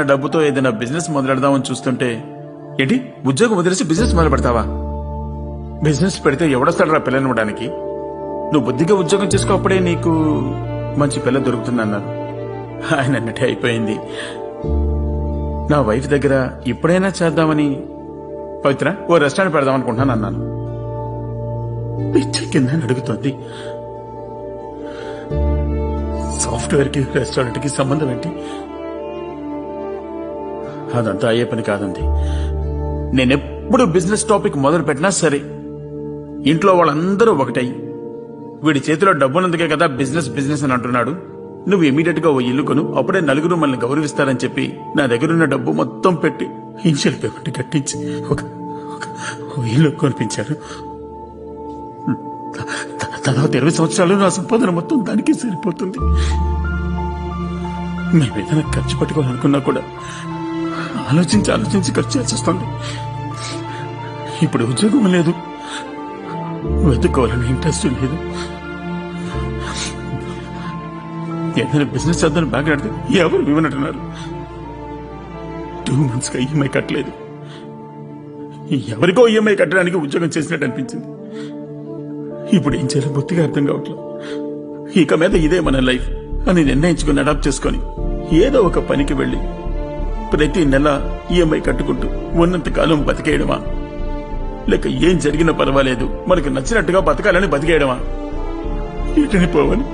డబ్బుతో ఏదైనా బిజినెస్ మొదలెడదామని చూస్తుంటే ఏంటి ఉద్యోగం వదిలేసి బిజినెస్ మొదలు పెడతావా? బిజినెస్ పెడితే ఎవడొస్తాడరా పిల్లనివ్వడానికి? నువ్వు బుద్ధిగా ఉద్యోగం చేసుకో, అప్పుడే నీకు మంచి పిల్ల దొరుకుతుందన్నారు. ఆయన అన్నట్టే అయిపోయింది. నా వైఫ్ దగ్గర ఇప్పుడైనా చేద్దామని పవిత్ర ఓ రెస్టారెంట్ పెడదాం అనుకుంటున్నాను అన్నాను. పిచ్చి కింద అడుగుతోంది. సాఫ్ట్వేర్ కి రెస్టారెంట్ కి సంబంధం ఏంటి? అదంతా అయ్యే పని కాదండి. నేనెప్పుడు బిజినెస్ టాపిక్ మొదలు పెట్టినా సరే ఇంట్లో వాళ్ళందరూ ఒకటై, వీడి చేతిలో డబ్బునందుకే కదా బిజినెస్ బిజినెస్ అని అంటున్నాడు, నువ్వు ఇమీడియట్ గా ఓ ఇల్లు కొను, అప్పుడే నలుగురు మనల్ని గౌరవిస్తారని చెప్పి నా దగ్గరున్న డబ్బు మొత్తం పెట్టి ఇన్షియల్ పేమెంట్ కట్టించి ఒక ఇల్లు కొనిపించారు. తర్వాత 20 సంవత్సరాలు నా సంపాదన మొత్తం దానికి సరిపోతుంది. మేమేదైనా ఖర్చు పట్టుకోవాలనుకున్నా కూడా ఆలోచించి ఖర్చు చేయాల్సి వస్తుంది. ఇప్పుడు ఉద్యోగం లేదు, వెతుక్కోవాలని ఇంట్రెస్ట్ లేదు. ఏదైనా బిజినెస్ చేద్దాన్ని బాగా ఆడితే ఎవరు ఇవ్వనట్టున్నారు. 2 months గా ఈఎంఐ కట్టలేదు. ఎవరికో ఈఎంఐ కట్టడానికి ఉద్యోగం చేసినట్టు అనిపించింది. ఇప్పుడు ఏం చేయాలో బొత్తిగా అర్థం కావట్లేదు. ఇక మీద ఇదే మన లైఫ్ అని నిర్ణయించుకుని అడాప్ట్ చేసుకొని ఏదో ఒక పనికి వెళ్లి ప్రతి నెల ఈఎంఐ కట్టుకుంటూ ఉన్నంత కాలం బతికేయడమా, లేక ఏం జరిగినా పర్వాలేదు మనకు నచ్చినట్టుగా బతకాలని బతికేయడమా? ఎటని పోవాలి?